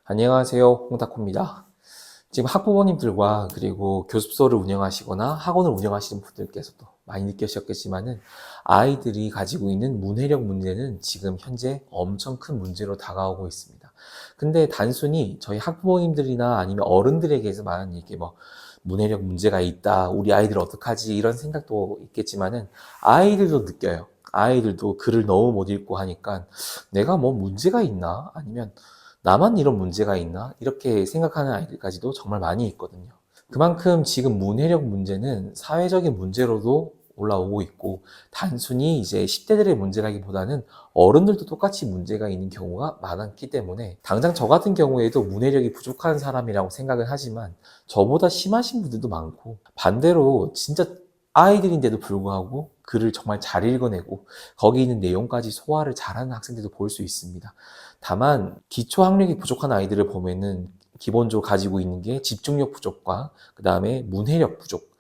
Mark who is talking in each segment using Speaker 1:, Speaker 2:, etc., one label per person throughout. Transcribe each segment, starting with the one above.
Speaker 1: 안녕하세요. 홍타코입니다. 지금 학부모님들과 그리고 교습소를 운영하시거나 학원을 운영하시는 분들께서도 많이 느끼셨겠지만은 아이들이 가지고 있는 문해력 문제는 지금 현재 엄청 큰 문제로 다가오고 있습니다. 근데 단순히 저희 학부모님들이나 아니면 어른들에게서만 이렇게 뭐 문해력 문제가 있다, 우리 아이들 어떡하지 이런 생각도 있겠지만은 아이들도 느껴요. 아이들도 글을 너무 못 읽고 하니까 내가 뭐 문제가 있나? 아니면 나만 이런 문제가 있나? 이렇게 생각하는 아이들까지도 정말 많이 있거든요. 그만큼 지금 문해력 문제는 사회적인 문제로도 올라오고 있고, 단순히 이제 10대들의 문제라기보다는 어른들도 똑같이 문제가 있는 경우가 많았기 때문에, 당장 저 같은 경우에도 문해력이 부족한 사람이라고 생각을 하지만, 저보다 심하신 분들도 많고, 반대로 진짜 아이들인데도 불구하고 글을 정말 잘 읽어내고 거기 있는 내용까지 소화를 잘하는 학생들도 볼 수 있습니다. 다만 기초 학력이 부족한 아이들을 보면은 기본적으로 가지고 있는 게 집중력 부족과 그 다음에 문해력 부족.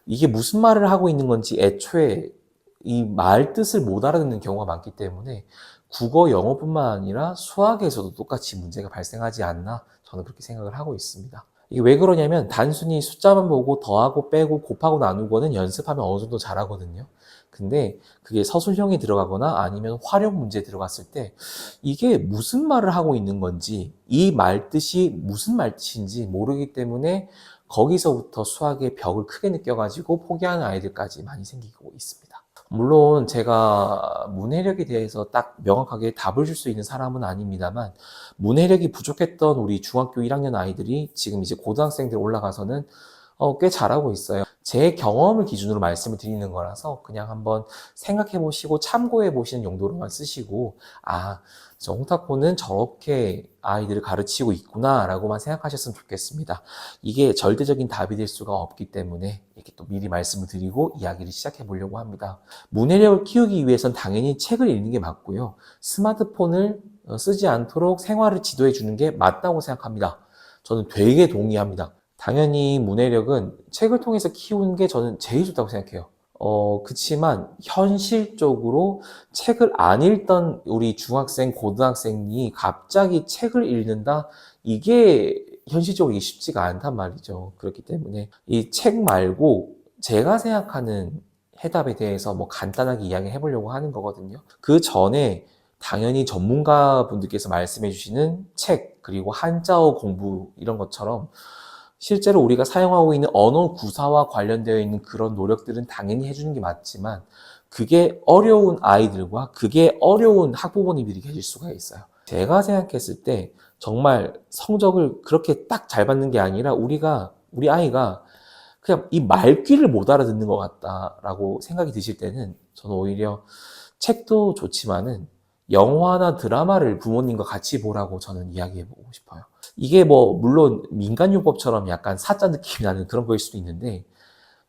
Speaker 1: 이게 무슨 말을 하고 있는 건지 애초에 이 말 뜻을 못 알아듣는 경우가 많기 때문에 국어, 영어뿐만 아니라 수학에서도 똑같이 문제가 발생하지 않나 저는 그렇게 생각을 하고 있습니다. 이게 왜 그러냐면 단순히 숫자만 보고 더하고 빼고 곱하고 나누고는 연습하면 어느 정도 잘하거든요. 근데 그게 서술형이 들어가거나 아니면 활용 문제에 들어갔을 때 이게 무슨 말을 하고 있는 건지 이 말뜻이 무슨 말뜻인지 모르기 때문에 거기서부터 수학의 벽을 크게 느껴가지고 포기하는 아이들까지 많이 생기고 있습니다. 물론 제가 문해력에 대해서 딱 명확하게 답을 줄 수 있는 사람은 아닙니다만 문해력이 부족했던 우리 중학교 1학년 아이들이 지금 이제 고등학생들 올라가서는 꽤 잘하고 있어요. 제 경험을 기준으로 말씀을 드리는 거라서 그냥 한번 생각해 보시고 참고해 보시는 용도로만 쓰시고 저 홍타코는 저렇게 아이들을 가르치고 있구나 라고만 생각하셨으면 좋겠습니다. 이게 절대적인 답이 될 수가 없기 때문에 이렇게 또 미리 말씀을 드리고 이야기를 시작해 보려고 합니다. 문해력을 키우기 위해선 당연히 책을 읽는 게 맞고요. 스마트폰을 쓰지 않도록 생활을 지도해 주는 게 맞다고 생각합니다. 저는 되게 동의합니다. 당연히 문해력은 책을 통해서 키우는 게 저는 제일 좋다고 생각해요. 그치만 현실적으로 책을 안 읽던 우리 중학생, 고등학생이 갑자기 책을 읽는다? 이게 현실적으로 이게 쉽지가 않단 말이죠. 그렇기 때문에 이 책 말고 제가 생각하는 해답에 대해서 뭐 간단하게 이야기해 보려고 하는 거거든요. 그 전에 당연히 전문가 분들께서 말씀해 주시는 책, 그리고 한자어 공부 이런 것처럼 실제로 우리가 사용하고 있는 언어 구사와 관련되어 있는 그런 노력들은 당연히 해주는 게 맞지만 그게 어려운 아이들과 그게 어려운 학부모님들이 계실 수가 있어요. 제가 생각했을 때 정말 성적을 그렇게 딱 잘 받는 게 아니라 우리 아이가 그냥 이 말귀를 못 알아듣는 것 같다라고 생각이 드실 때는 저는 오히려 책도 좋지만은 영화나 드라마를 부모님과 같이 보라고 저는 이야기해보고 싶어요. 이게 뭐 물론 민간요법처럼 약간 사짜 느낌이 나는 그런 거일 수도 있는데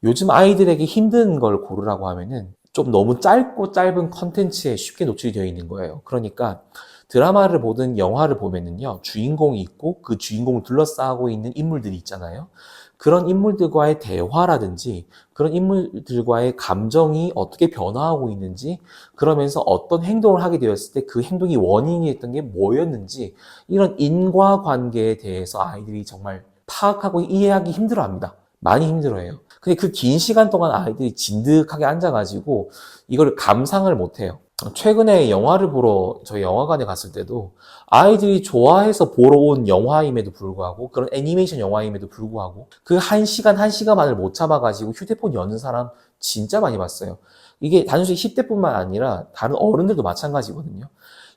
Speaker 1: 요즘 아이들에게 힘든 걸 고르라고 하면은 좀 너무 짧고 짧은 컨텐츠에 쉽게 노출이 되어 있는 거예요. 그러니까 드라마를 보든 영화를 보면은요, 주인공이 있고 그 주인공을 둘러싸고 있는 인물들이 있잖아요. 그런 인물들과의 대화라든지 그런 인물들과의 감정이 어떻게 변화하고 있는지 그러면서 어떤 행동을 하게 되었을 때 그 행동이 원인이 했던 게 뭐였는지 이런 인과관계에 대해서 아이들이 정말 파악하고 이해하기 힘들어합니다. 많이 힘들어해요. 근데 그 긴 시간 동안 아이들이 진득하게 앉아가지고 이걸 감상을 못해요. 최근에 영화를 보러 저희 영화관에 갔을 때도 아이들이 좋아해서 보러 온 영화임에도 불구하고 그런 애니메이션 영화임에도 불구하고 그 1시간, 1시간만을 못 참아가지고 휴대폰 여는 사람 진짜 많이 봤어요. 이게 단순히 10대뿐만 아니라 다른 어른들도 마찬가지거든요.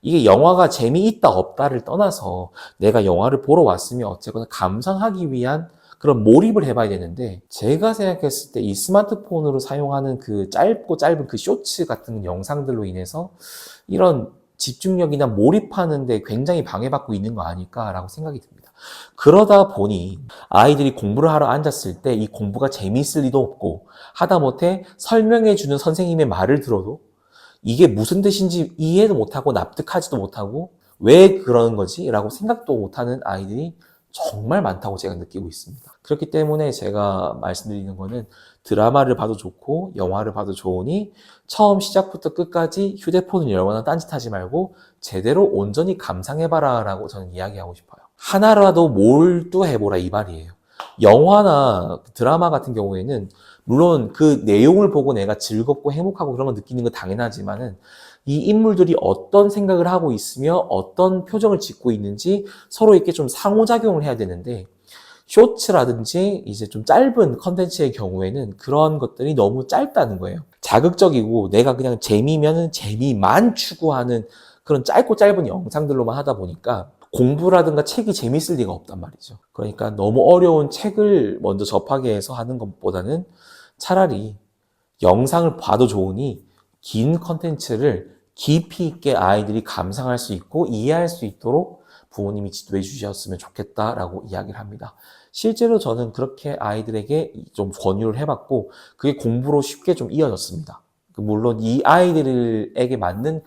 Speaker 1: 이게 영화가 재미있다 없다를 떠나서 내가 영화를 보러 왔으면 어쨌거나 감상하기 위한 그런 몰입을 해봐야 되는데 제가 생각했을 때 이 스마트폰으로 사용하는 그 짧고 짧은 그 쇼츠 같은 영상들로 인해서 이런 집중력이나 몰입하는 데 굉장히 방해받고 있는 거 아닐까라고 생각이 듭니다. 그러다 보니 아이들이 공부를 하러 앉았을 때 이 공부가 재미있을 리도 없고 하다못해 설명해주는 선생님의 말을 들어도 이게 무슨 뜻인지 이해도 못하고 납득하지도 못하고 왜 그러는 거지? 라고 생각도 못하는 아이들이 정말 많다고 제가 느끼고 있습니다. 그렇기 때문에 제가 말씀드리는 거는 드라마를 봐도 좋고 영화를 봐도 좋으니 처음 시작부터 끝까지 휴대폰을 열거나 딴짓하지 말고 제대로 온전히 감상해봐라 라고 저는 이야기하고 싶어요. 하나라도 몰두해보라 이 말이에요. 영화나 드라마 같은 경우에는 물론 그 내용을 보고 내가 즐겁고 행복하고 그런 걸 느끼는 건 당연하지만은 이 인물들이 어떤 생각을 하고 있으며 어떤 표정을 짓고 있는지 서로에게 좀 상호작용을 해야 되는데 쇼츠라든지 이제 좀 짧은 컨텐츠의 경우에는 그런 것들이 너무 짧다는 거예요. 자극적이고 내가 그냥 재미면은 재미만 추구하는 그런 짧고 짧은 영상들로만 하다 보니까 공부라든가 책이 재밌을 리가 없단 말이죠. 그러니까 너무 어려운 책을 먼저 접하게 해서 하는 것보다는 차라리 영상을 봐도 좋으니 긴 컨텐츠를 깊이 있게 아이들이 감상할 수 있고 이해할 수 있도록 부모님이 지도해 주셨으면 좋겠다라고 이야기를 합니다. 실제로 저는 그렇게 아이들에게 좀 권유를 해봤고 그게 공부로 쉽게 좀 이어졌습니다. 물론 이 아이들에게 맞는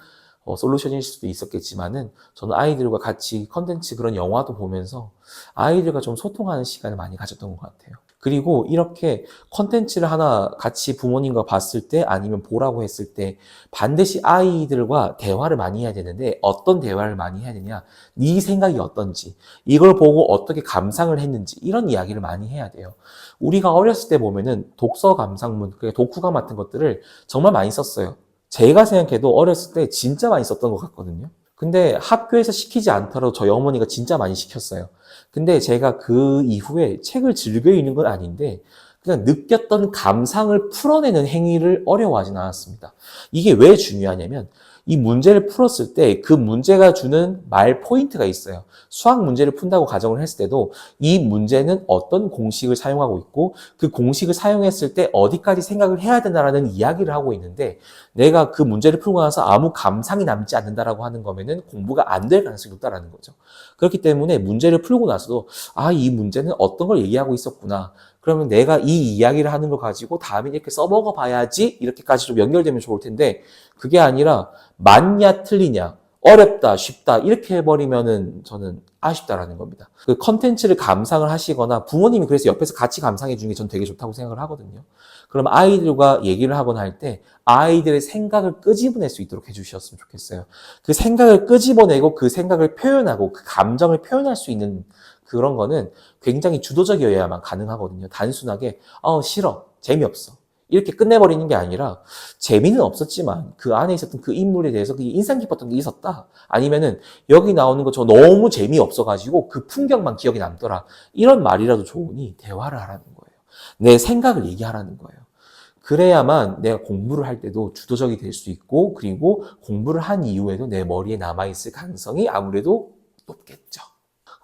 Speaker 1: 솔루션일 수도 있었겠지만은 저는 아이들과 같이 컨텐츠 그런 영화도 보면서 아이들과 좀 소통하는 시간을 많이 가졌던 것 같아요. 그리고 이렇게 컨텐츠를 하나 같이 부모님과 봤을 때 아니면 보라고 했을 때 반드시 아이들과 대화를 많이 해야 되는데 어떤 대화를 많이 해야 되냐? 네 생각이 어떤지, 이걸 보고 어떻게 감상을 했는지 이런 이야기를 많이 해야 돼요. 우리가 어렸을 때 보면은 독서 감상문, 독후감 같은 것들을 정말 많이 썼어요. 제가 생각해도 어렸을 때 진짜 많이 썼던 것 같거든요. 근데 학교에서 시키지 않더라도 저희 어머니가 진짜 많이 시켰어요. 근데 제가 그 이후에 책을 즐겨 읽는 건 아닌데 그냥 느꼈던 감상을 풀어내는 행위를 어려워하진 않았습니다. 이게 왜 중요하냐면 이 문제를 풀었을 때 그 문제가 주는 말 포인트가 있어요. 수학 문제를 푼다고 가정을 했을 때도 이 문제는 어떤 공식을 사용하고 있고 그 공식을 사용했을 때 어디까지 생각을 해야 된다라는 이야기를 하고 있는데 내가 그 문제를 풀고 나서 아무 감상이 남지 않는다라고 하는 거면은 공부가 안 될 가능성이 높다라는 거죠. 그렇기 때문에 문제를 풀고 나서도 이 문제는 어떤 걸 얘기하고 있었구나. 그러면 내가 이 이야기를 하는 걸 가지고 다음에 이렇게 써먹어 봐야지 이렇게까지 좀 연결되면 좋을 텐데 그게 아니라 맞냐 틀리냐 어렵다 쉽다 이렇게 해버리면은 저는 아쉽다라는 겁니다. 그 컨텐츠를 감상을 하시거나 부모님이 그래서 옆에서 같이 감상해 주는 게 전 되게 좋다고 생각을 하거든요. 그럼 아이들과 얘기를 하거나 할 때 아이들의 생각을 끄집어낼 수 있도록 해주셨으면 좋겠어요. 그 생각을 끄집어내고 그 생각을 표현하고 그 감정을 표현할 수 있는 그런 거는 굉장히 주도적이어야만 가능하거든요. 단순하게 싫어, 재미없어 이렇게 끝내버리는 게 아니라 재미는 없었지만 그 안에 있었던 그 인물에 대해서 그게 인상 깊었던 게 있었다. 아니면은 여기 나오는 거 저 너무 재미없어가지고 그 풍경만 기억에 남더라. 이런 말이라도 좋으니 대화를 하라는 거예요. 내 생각을 얘기하라는 거예요. 그래야만 내가 공부를 할 때도 주도적이 될 수 있고 그리고 공부를 한 이후에도 내 머리에 남아있을 가능성이 아무래도 높겠죠.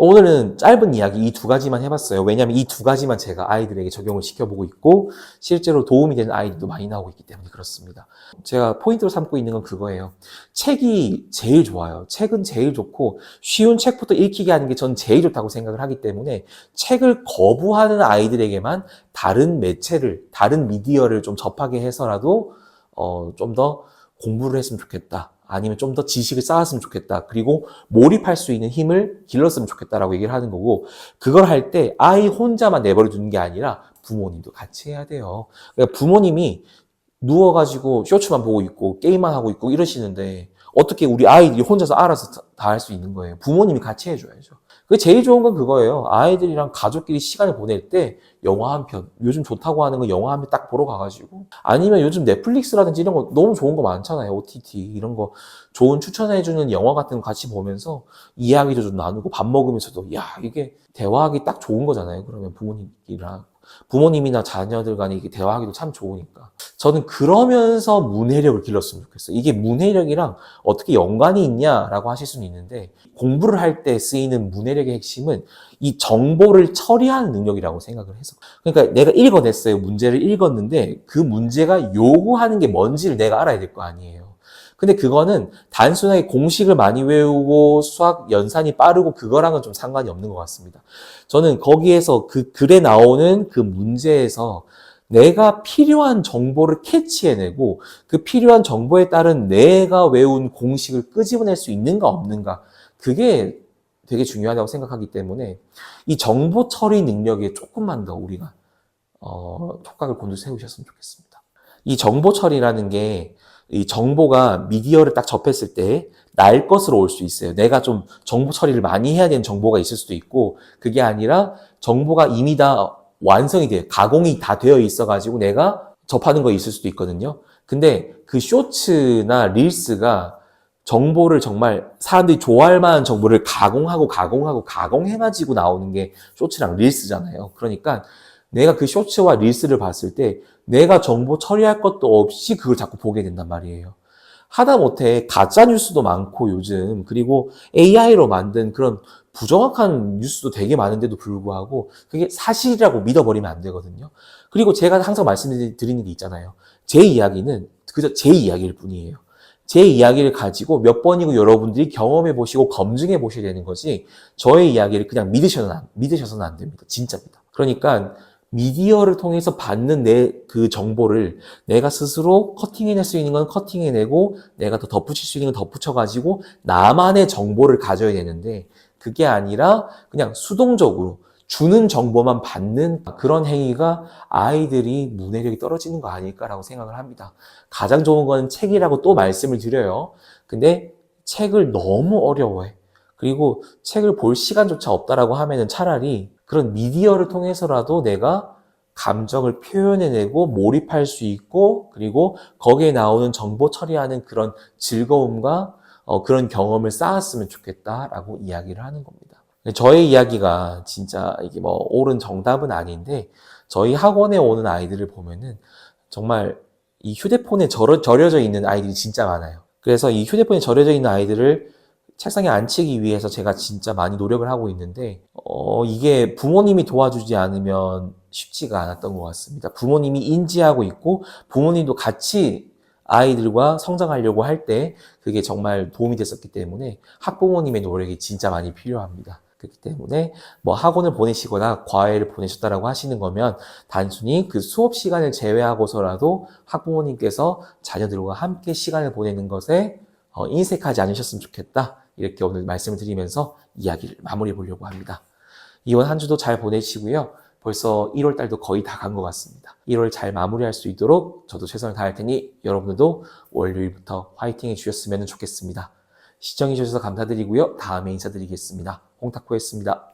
Speaker 1: 오늘은 짧은 이야기 이 두 가지만 해봤어요. 왜냐하면 이 두 가지만 제가 아이들에게 적용을 시켜보고 있고 실제로 도움이 되는 아이들도 많이 나오고 있기 때문에 그렇습니다. 제가 포인트로 삼고 있는 건 그거예요. 책이 제일 좋아요. 책은 제일 좋고 쉬운 책부터 읽히게 하는 게 전 제일 좋다고 생각을 하기 때문에 책을 거부하는 아이들에게만 다른 매체를, 다른 미디어를 좀 접하게 해서라도 좀 더 공부를 했으면 좋겠다. 아니면 좀 더 지식을 쌓았으면 좋겠다. 그리고 몰입할 수 있는 힘을 길렀으면 좋겠다라고 얘기를 하는 거고 그걸 할 때 아이 혼자만 내버려 두는 게 아니라 부모님도 같이 해야 돼요. 그러니까 부모님이 누워가지고 쇼츠만 보고 있고 게임만 하고 있고 이러시는데 어떻게 우리 아이들이 혼자서 알아서 다 할 수 있는 거예요. 부모님이 같이 해줘야죠. 그 제일 좋은 건 그거예요. 아이들이랑 가족끼리 시간을 보낼 때 영화 한 편, 요즘 좋다고 하는 거 영화 한 편 딱 보러 가가지고 아니면 요즘 넷플릭스라든지 이런 거 너무 좋은 거 많잖아요. OTT 이런 거 좋은 추천해주는 영화 같은 거 같이 보면서 이야기도 좀 나누고 밥 먹으면서도 이게 대화하기 딱 좋은 거잖아요. 그러면 부모님이랑 부모님이나 자녀들 간에 이게 대화하기도 참 좋으니까. 저는 그러면서 문해력을 길렀으면 좋겠어요. 이게 문해력이랑 어떻게 연관이 있냐라고 하실 수는 있는데 공부를 할 때 쓰이는 문해력의 핵심은 이 정보를 처리하는 능력이라고 생각을 해서. 그러니까 내가 읽어냈어요. 문제를 읽었는데 그 문제가 요구하는 게 뭔지를 내가 알아야 될 거 아니에요. 근데 그거는 단순하게 공식을 많이 외우고 수학 연산이 빠르고 그거랑은 좀 상관이 없는 것 같습니다. 저는 거기에서 그 글에 나오는 그 문제에서 내가 필요한 정보를 캐치해내고 그 필요한 정보에 따른 내가 외운 공식을 끄집어낼 수 있는가 없는가 그게 되게 중요하다고 생각하기 때문에 이 정보 처리 능력에 조금만 더 우리가 촉각을 곤두 세우셨으면 좋겠습니다. 이 정보 처리라는 게 이 정보가 미디어를 딱 접했을 때 날 것으로 올 수 있어요. 내가 좀 정보 처리를 많이 해야 되는 정보가 있을 수도 있고, 그게 아니라 정보가 이미 다 완성이 돼요. 가공이 다 되어 있어가지고 내가 접하는 거 있을 수도 있거든요. 근데 그 쇼츠나 릴스가 정보를 정말 사람들이 좋아할 만한 정보를 가공해가지고 나오는 게 쇼츠랑 릴스잖아요. 그러니까 내가 그 쇼츠와 릴스를 봤을 때 내가 정보 처리할 것도 없이 그걸 자꾸 보게 된단 말이에요. 하다못해 가짜 뉴스도 많고 요즘, 그리고 AI로 만든 그런 부정확한 뉴스도 되게 많은데도 불구하고 그게 사실이라고 믿어버리면 안 되거든요. 그리고 제가 항상 말씀드리는 게 있잖아요. 제 이야기는 그저 제 이야기일 뿐이에요. 제 이야기를 가지고 몇 번이고 여러분들이 경험해 보시고 검증해 보셔야 되는 거지, 저의 이야기를 그냥 믿으셔서는 안 됩니다. 진짜입니다. 그러니까 미디어를 통해서 받는 내 그 정보를 내가 스스로 커팅해낼 수 있는 건 커팅해내고, 내가 더 덧붙일 수 있는 건 덧붙여가지고 나만의 정보를 가져야 되는데, 그게 아니라 그냥 수동적으로 주는 정보만 받는 그런 행위가 아이들이 문해력이 떨어지는 거 아닐까라고 생각을 합니다. 가장 좋은 건 책이라고 또 말씀을 드려요. 근데 책을 너무 어려워해. 그리고 책을 볼 시간조차 없다라고 하면은 차라리 그런 미디어를 통해서라도 내가 감정을 표현해내고 몰입할 수 있고, 그리고 거기에 나오는 정보 처리하는 그런 즐거움과 그런 경험을 쌓았으면 좋겠다라고 이야기를 하는 겁니다. 저의 이야기가 진짜 이게 뭐 옳은 정답은 아닌데, 저희 학원에 오는 아이들을 보면은 정말 이 휴대폰에 절여져 있는 아이들이 진짜 많아요. 그래서 이 휴대폰에 절여져 있는 아이들을 책상에 앉히기 위해서 제가 진짜 많이 노력을 하고 있는데, 이게 부모님이 도와주지 않으면 쉽지가 않았던 것 같습니다. 부모님이 인지하고 있고, 부모님도 같이 아이들과 성장하려고 할 때 그게 정말 도움이 됐었기 때문에 학부모님의 노력이 진짜 많이 필요합니다. 그렇기 때문에 뭐 학원을 보내시거나 과외를 보내셨다라고 하시는 거면 단순히 그 수업 시간을 제외하고서라도 학부모님께서 자녀들과 함께 시간을 보내는 것에 인색하지 않으셨으면 좋겠다. 이렇게 오늘 말씀을 드리면서 이야기를 마무리해 보려고 합니다. 이번 한 주도 잘 보내시고요. 벌써 1월 달도 거의 다 간 것 같습니다. 1월 잘 마무리할 수 있도록 저도 최선을 다할 테니 여러분들도 월요일부터 화이팅 해주셨으면 좋겠습니다. 시청해 주셔서 감사드리고요. 다음에 인사드리겠습니다. 홍타코였습니다.